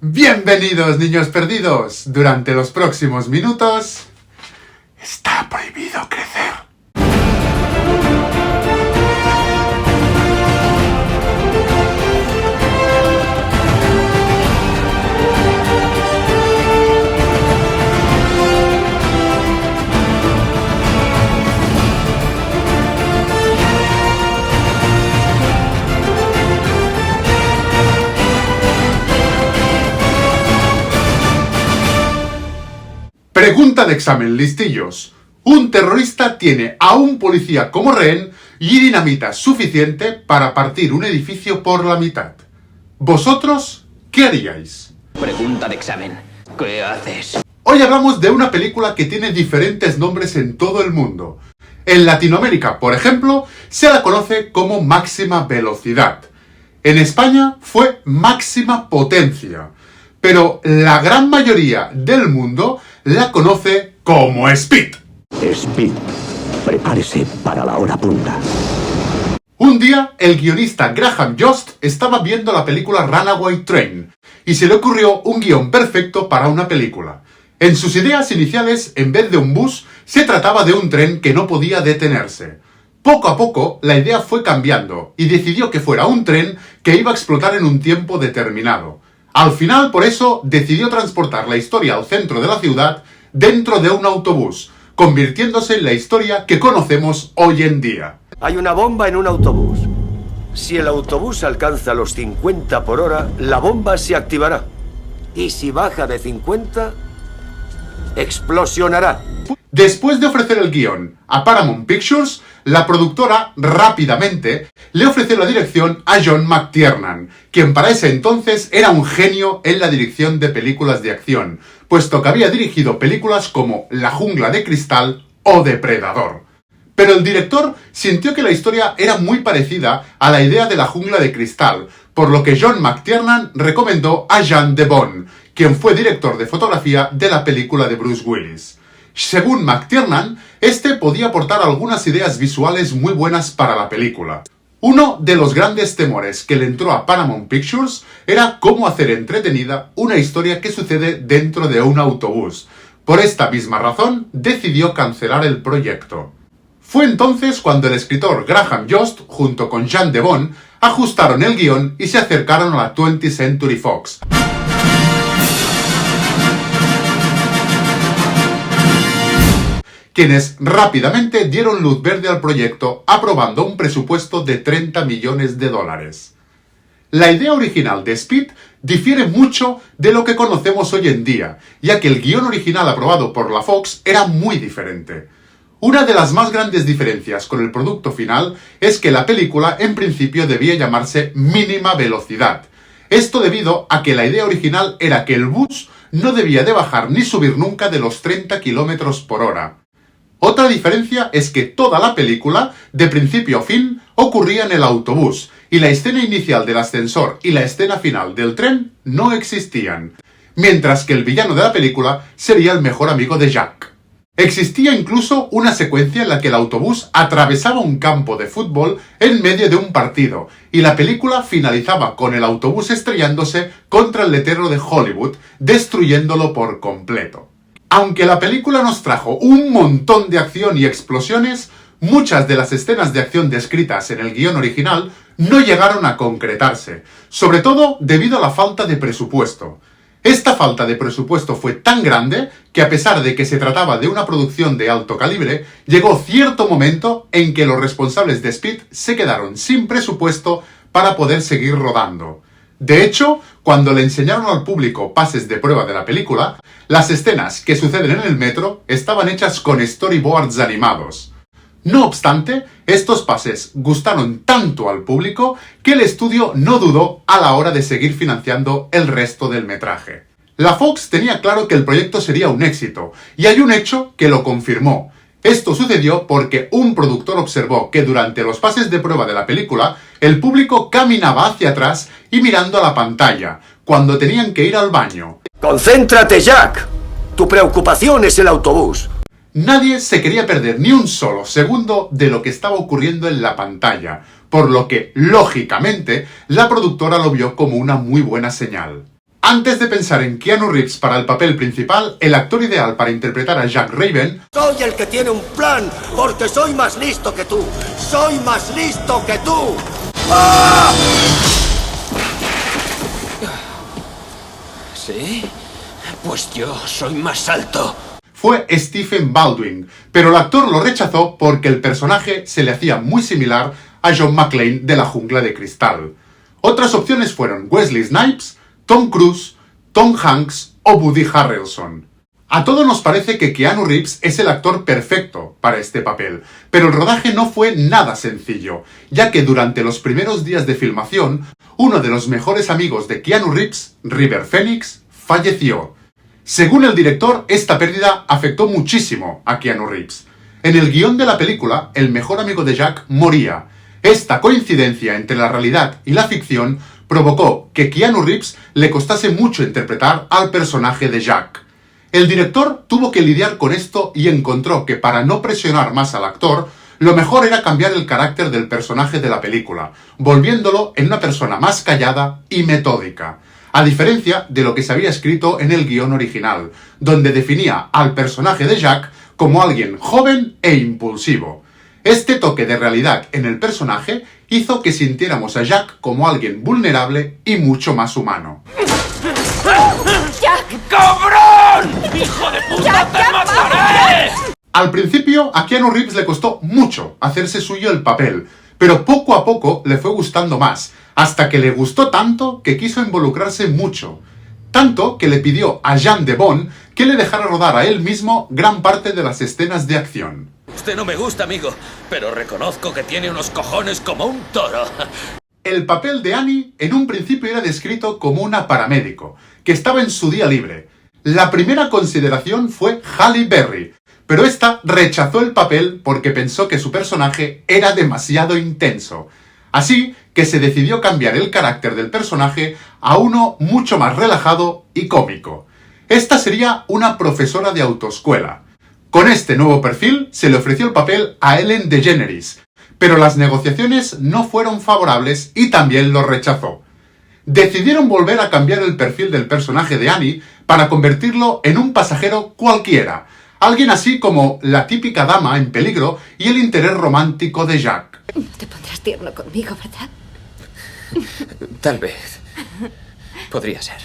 Bienvenidos, niños perdidos. Durante los próximos minutos, está prohibido crecer. Pregunta de examen, listillos. Un terrorista tiene a un policía como rehén y dinamita suficiente para partir un edificio por la mitad. ¿Vosotros qué haríais? Pregunta de examen. ¿Qué haces? Hoy hablamos de una película que tiene diferentes nombres en todo el mundo. En Latinoamérica, por ejemplo, se la conoce como Máxima Velocidad. En España fue Máxima Potencia. Pero la gran mayoría del mundo la conoce como Speed. Speed, prepárese para la hora punta. Un día, el guionista Graham Yost estaba viendo la película Runaway Train y se le ocurrió un guión perfecto para una película. En sus ideas iniciales, en vez de un bus, se trataba de un tren que no podía detenerse. Poco a poco, la idea fue cambiando y decidió que fuera un tren que iba a explotar en un tiempo determinado. Al final, por eso, decidió transportar la historia al centro de la ciudad dentro de un autobús, convirtiéndose en la historia que conocemos hoy en día. Hay una bomba en un autobús. Si el autobús alcanza los 50 por hora, la bomba se activará. Y si baja de 50, explosionará. Después de ofrecer el guión a Paramount Pictures, la productora rápidamente le ofreció la dirección a John McTiernan, quien para ese entonces era un genio en la dirección de películas de acción, puesto que había dirigido películas como La jungla de cristal o Depredador. Pero el director sintió que la historia era muy parecida a la idea de La jungla de cristal, por lo que John McTiernan recomendó a Jean de Bon, quien fue director de fotografía de la película de Bruce Willis. Según McTiernan, este podía aportar algunas ideas visuales muy buenas para la película. Uno de los grandes temores que le entró a Paramount Pictures era cómo hacer entretenida una historia que sucede dentro de un autobús. Por esta misma razón, decidió cancelar el proyecto. Fue entonces cuando el escritor Graham Yost, junto con Jean de Bon, ajustaron el guión y se acercaron a la 20th Century Fox. Quienes rápidamente dieron luz verde al proyecto, aprobando un presupuesto de $30 millones. La idea original de Speed difiere mucho de lo que conocemos hoy en día, ya que el guión original aprobado por la Fox era muy diferente. Una de las más grandes diferencias con el producto final es que la película en principio debía llamarse Mínima Velocidad. Esto debido a que la idea original era que el bus no debía de bajar ni subir nunca de los 30 km por hora. Otra diferencia es que toda la película, de principio a fin, ocurría en el autobús, y la escena inicial del ascensor y la escena final del tren no existían, mientras que el villano de la película sería el mejor amigo de Jack. Existía incluso una secuencia en la que el autobús atravesaba un campo de fútbol en medio de un partido, y la película finalizaba con el autobús estrellándose contra el letrero de Hollywood, destruyéndolo por completo. Aunque la película nos trajo un montón de acción y explosiones, muchas de las escenas de acción descritas en el guión original no llegaron a concretarse, sobre todo debido a la falta de presupuesto. Esta falta de presupuesto fue tan grande que, a pesar de que se trataba de una producción de alto calibre, llegó cierto momento en que los responsables de Speed se quedaron sin presupuesto para poder seguir rodando. De hecho, cuando le enseñaron al público pases de prueba de la película, las escenas que suceden en el metro estaban hechas con storyboards animados. No obstante, estos pases gustaron tanto al público que el estudio no dudó a la hora de seguir financiando el resto del metraje. La Fox tenía claro que el proyecto sería un éxito, y hay un hecho que lo confirmó. Esto sucedió porque un productor observó que durante los pases de prueba de la película, el público caminaba hacia atrás y mirando a la pantalla, cuando tenían que ir al baño. ¡Concéntrate, Jack! Tu preocupación es el autobús. Nadie se quería perder ni un solo segundo de lo que estaba ocurriendo en la pantalla, por lo que, lógicamente, la productora lo vio como una muy buena señal. Antes de pensar en Keanu Reeves para el papel principal, el actor ideal para interpretar a Jack Raven... Soy el que tiene un plan, porque soy más listo que tú. ¡Soy más listo que tú! ¡Ah! ¿Sí? Pues yo soy más alto. Fue Stephen Baldwin, pero el actor lo rechazó porque el personaje se le hacía muy similar a John McClane de La Jungla de Cristal. Otras opciones fueron Wesley Snipes, Tom Cruise, Tom Hanks o Woody Harrelson. A todos nos parece que Keanu Reeves es el actor perfecto para este papel, pero el rodaje no fue nada sencillo, ya que durante los primeros días de filmación, uno de los mejores amigos de Keanu Reeves, River Phoenix, falleció. Según el director, esta pérdida afectó muchísimo a Keanu Reeves. En el guión de la película, el mejor amigo de Jack moría. Esta coincidencia entre la realidad y la ficción provocó que Keanu Reeves le costase mucho interpretar al personaje de Jack. El director tuvo que lidiar con esto y encontró que para no presionar más al actor, lo mejor era cambiar el carácter del personaje de la película, volviéndolo en una persona más callada y metódica, a diferencia de lo que se había escrito en el guión original, donde definía al personaje de Jack como alguien joven e impulsivo. Este toque de realidad en el personaje hizo que sintiéramos a Jack como alguien vulnerable y mucho más humano. ¡Jack! ¡Cabrón! ¡Hijo de puta, ¡Jack, te Jack, mataré! Al principio, a Keanu Reeves le costó mucho hacerse suyo el papel, pero poco a poco le fue gustando más, hasta que le gustó tanto que quiso involucrarse mucho. Tanto que le pidió a Jean de Bond que le dejara rodar a él mismo gran parte de las escenas de acción. Usted no me gusta, amigo, pero reconozco que tiene unos cojones como un toro. El papel de Annie en un principio era descrito como una paramédico, que estaba en su día libre. La primera consideración fue Halle Berry, pero esta rechazó el papel porque pensó que su personaje era demasiado intenso. Así que se decidió cambiar el carácter del personaje a uno mucho más relajado y cómico. Esta sería una profesora de autoescuela. Con este nuevo perfil se le ofreció el papel a Ellen DeGeneres, pero las negociaciones no fueron favorables y también lo rechazó. Decidieron volver a cambiar el perfil del personaje de Annie para convertirlo en un pasajero cualquiera, alguien así como la típica dama en peligro y el interés romántico de Jack. No te pondrás tierno conmigo, ¿verdad? Tal vez. Podría ser.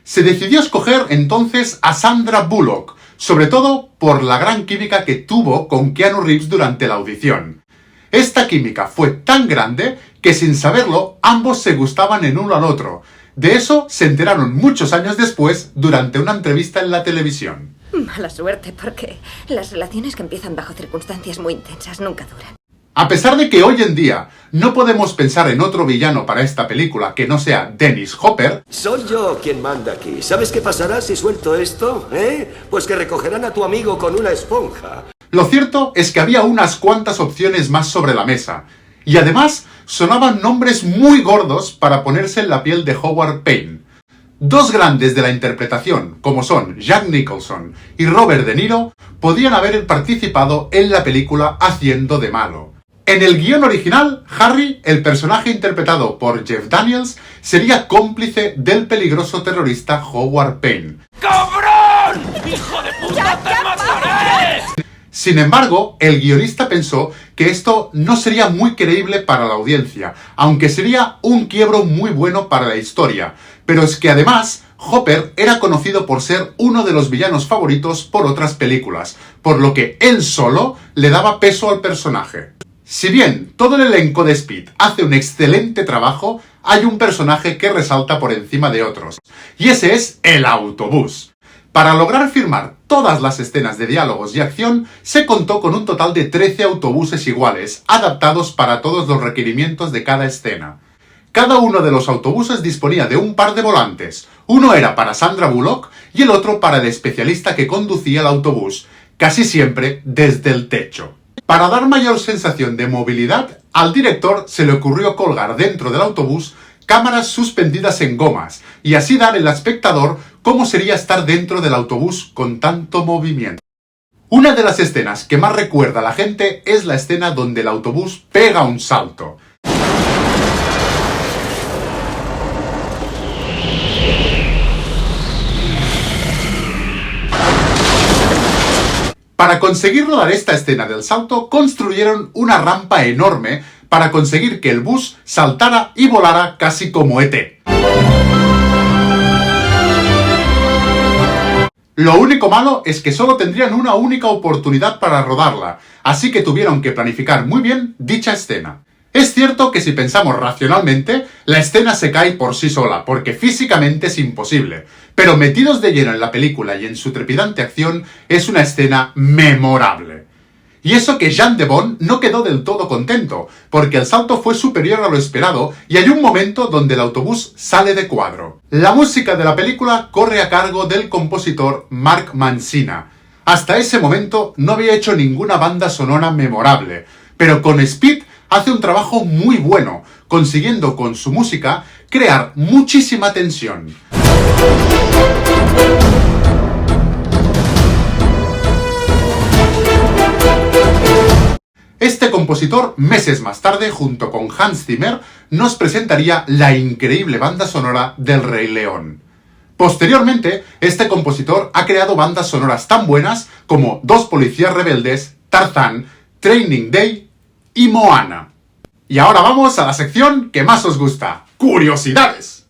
Se decidió escoger entonces a Sandra Bullock, sobre todo por la gran química que tuvo con Keanu Reeves durante la audición. Esta química fue tan grande que sin saberlo ambos se gustaban el uno al otro. De eso se enteraron muchos años después durante una entrevista en la televisión. Mala suerte, porque las relaciones que empiezan bajo circunstancias muy intensas nunca duran. A pesar de que hoy en día no podemos pensar en otro villano para esta película que no sea Dennis Hopper, Soy yo quien manda aquí. ¿Sabes qué pasará si suelto esto? Pues que recogerán a tu amigo con una esponja. lo cierto es que había unas cuantas opciones más sobre la mesa. Y además sonaban nombres muy gordos para ponerse en la piel de Howard Payne. Dos grandes de la interpretación, como son Jack Nicholson y Robert De Niro, podían haber participado en la película haciendo de malo. En el guión original, Harry, el personaje interpretado por Jeff Daniels, sería cómplice del peligroso terrorista Howard Payne. ¡Cabrón! ¡Hijo de puta, te mataré! Sin embargo, el guionista pensó que esto no sería muy creíble para la audiencia, aunque sería un quiebro muy bueno para la historia. Pero es que además, Hopper era conocido por ser uno de los villanos favoritos por otras películas, por lo que él solo le daba peso al personaje. Si bien todo el elenco de Speed hace un excelente trabajo, hay un personaje que resalta por encima de otros, y ese es el autobús. Para lograr filmar todas las escenas de diálogos y acción, se contó con un total de 13 autobuses iguales, adaptados para todos los requerimientos de cada escena. Cada uno de los autobuses disponía de un par de volantes, uno era para Sandra Bullock y el otro para el especialista que conducía el autobús, casi siempre desde el techo. Para dar mayor sensación de movilidad, al director se le ocurrió colgar dentro del autobús cámaras suspendidas en gomas y así dar al espectador cómo sería estar dentro del autobús con tanto movimiento. Una de las escenas que más recuerda a la gente es la escena donde el autobús pega un salto. Para conseguir rodar esta escena del salto, construyeron una rampa enorme para conseguir que el bus saltara y volara casi como ET. Lo único malo es que solo tendrían una única oportunidad para rodarla, así que tuvieron que planificar muy bien dicha escena. Es cierto que si pensamos racionalmente, la escena se cae por sí sola, porque físicamente es imposible, pero metidos de lleno en la película y en su trepidante acción, es una escena memorable. Y eso que Jan de Bont no quedó del todo contento, porque el salto fue superior a lo esperado y hay un momento donde el autobús sale de cuadro. La música de la película corre a cargo del compositor Mark Mancina. Hasta ese momento no había hecho ninguna banda sonora memorable, pero con Speed hace un trabajo muy bueno, consiguiendo con su música crear muchísima tensión. Este compositor, meses más tarde, junto con Hans Zimmer, nos presentaría la increíble banda sonora del Rey León. Posteriormente, este compositor ha creado bandas sonoras tan buenas como Dos policías rebeldes, Tarzán, Training Day y Moana. Y ahora vamos a la sección que más os gusta, ¡curiosidades!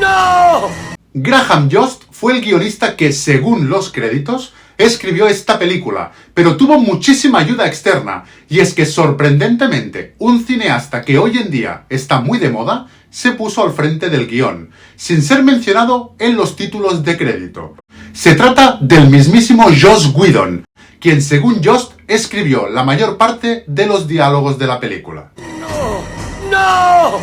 ¡No! Graham Jost fue el guionista que, según los créditos, escribió esta película, pero tuvo muchísima ayuda externa, y es que sorprendentemente, un cineasta que hoy en día está muy de moda, se puso al frente del guión, sin ser mencionado en los títulos de crédito. Se trata del mismísimo Joss Whedon, quien según Jost escribió la mayor parte de los diálogos de la película. ¡No!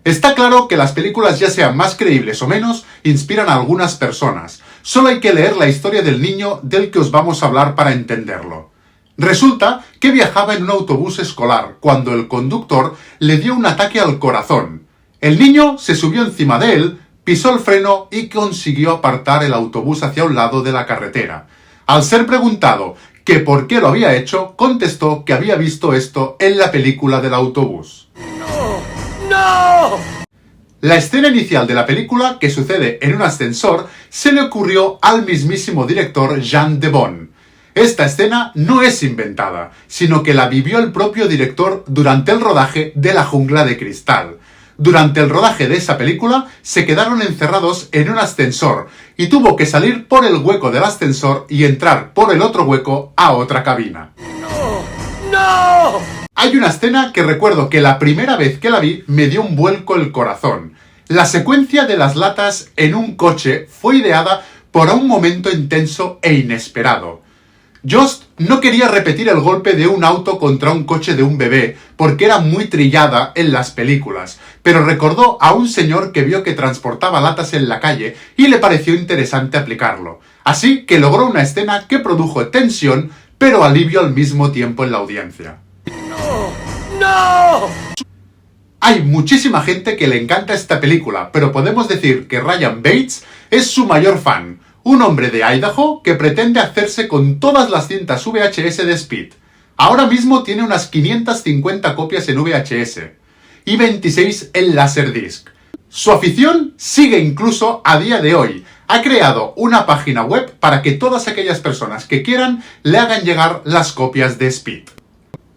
Está claro que las películas, ya sean más creíbles o menos, inspiran a algunas personas. Solo hay que leer la historia del niño del que os vamos a hablar para entenderlo. Resulta que viajaba en un autobús escolar cuando el conductor le dio un ataque al corazón. El niño se subió encima de él, pisó el freno y consiguió apartar el autobús hacia un lado de la carretera. Al ser preguntado que por qué lo había hecho, contestó que había visto esto en la película del autobús. ¡No! La escena inicial de la película, que sucede en un ascensor, se le ocurrió al mismísimo director Jan de Bont. Esta escena no es inventada, sino que la vivió el propio director durante el rodaje de La jungla de cristal. Durante el rodaje de esa película, se quedaron encerrados en un ascensor y tuvo que salir por el hueco del ascensor y entrar por el otro hueco a otra cabina. ¡No! Hay una escena que recuerdo que la primera vez que la vi me dio un vuelco el corazón. La secuencia de las latas en un coche fue ideada por un momento intenso e inesperado. Jost no quería repetir el golpe de un auto contra un coche de un bebé porque era muy trillada en las películas, pero recordó a un señor que vio que transportaba latas en la calle y le pareció interesante aplicarlo. Así que logró una escena que produjo tensión, pero alivio al mismo tiempo en la audiencia. ¡No! Hay muchísima gente que le encanta esta película, pero podemos decir que Ryan Bates es su mayor fan. Un hombre de Idaho que pretende hacerse con todas las cintas VHS de Speed. Ahora mismo tiene unas 550 copias en VHS y 26 en Laserdisc. Su afición sigue incluso a día de hoy. Ha creado una página web para que todas aquellas personas que quieran le hagan llegar las copias de Speed.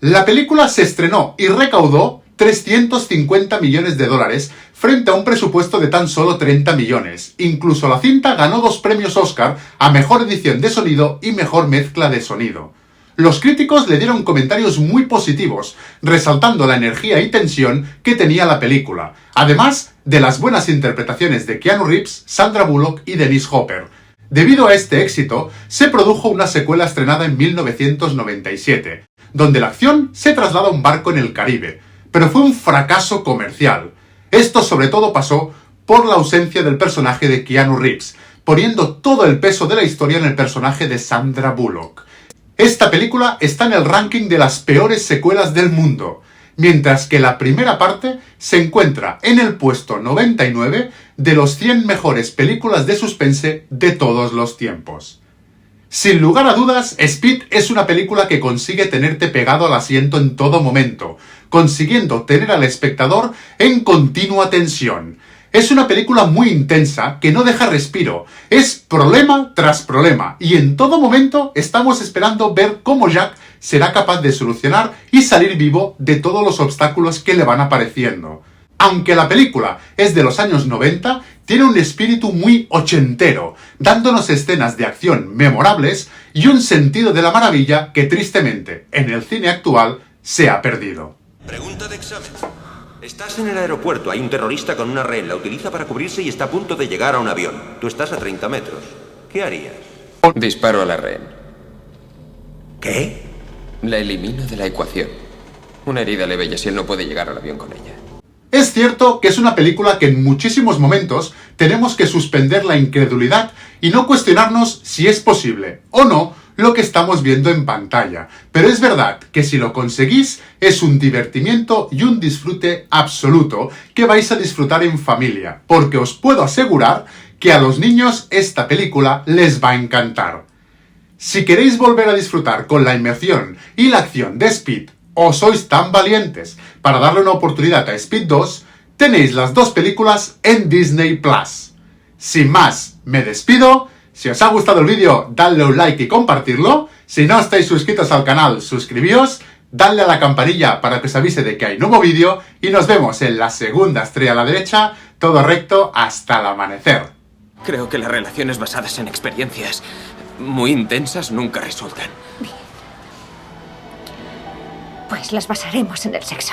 La película se estrenó y recaudó 350 millones de dólares frente a un presupuesto de tan solo 30 millones. Incluso la cinta ganó 2 premios Oscar a Mejor Edición de Sonido y Mejor Mezcla de Sonido. Los críticos le dieron comentarios muy positivos, resaltando la energía y tensión que tenía la película, además de las buenas interpretaciones de Keanu Reeves, Sandra Bullock y Dennis Hopper. Debido a este éxito, se produjo una secuela estrenada en 1997, donde la acción se traslada a un barco en el Caribe, pero fue un fracaso comercial. Esto sobre todo pasó por la ausencia del personaje de Keanu Reeves, poniendo todo el peso de la historia en el personaje de Sandra Bullock. Esta película está en el ranking de las peores secuelas del mundo, mientras que la primera parte se encuentra en el puesto 99 de los 100 mejores películas de suspense de todos los tiempos. Sin lugar a dudas, Speed es una película que consigue tenerte pegado al asiento en todo momento, consiguiendo tener al espectador en continua tensión. Es una película muy intensa que no deja respiro. Es problema tras problema y en todo momento estamos esperando ver cómo Jack será capaz de solucionar y salir vivo de todos los obstáculos que le van apareciendo. Aunque la película es de los años 90, tiene un espíritu muy ochentero, dándonos escenas de acción memorables y un sentido de la maravilla que tristemente en el cine actual se ha perdido. Pregunta de examen. Estás en el aeropuerto, hay un terrorista con una rehén, la utiliza para cubrirse y está a punto de llegar a un avión. Tú estás a 30 metros. ¿Qué harías? Disparo a la rehén. ¿Qué? La elimino de la ecuación. Una herida leve y así él no puede llegar al avión con ella. Es cierto que es una película que en muchísimos momentos tenemos que suspender la incredulidad y no cuestionarnos si es posible o no lo que estamos viendo en pantalla. Pero es verdad que si lo conseguís es un divertimiento y un disfrute absoluto que vais a disfrutar en familia, porque os puedo asegurar que a los niños esta película les va a encantar. Si queréis volver a disfrutar con la inmersión y la acción de Speed, o sois tan valientes para darle una oportunidad a Speed 2, tenéis las dos películas en Disney Plus. Sin más, me despido. Si os ha gustado el vídeo, dadle un like y compartirlo. Si no estáis suscritos al canal, suscribíos. Dadle a la campanilla para que os avise de que hay nuevo vídeo. Y nos vemos en la segunda estrella a la derecha, todo recto hasta el amanecer. Creo que las relaciones basadas en experiencias muy intensas nunca resultan. Pues las basaremos en el sexo.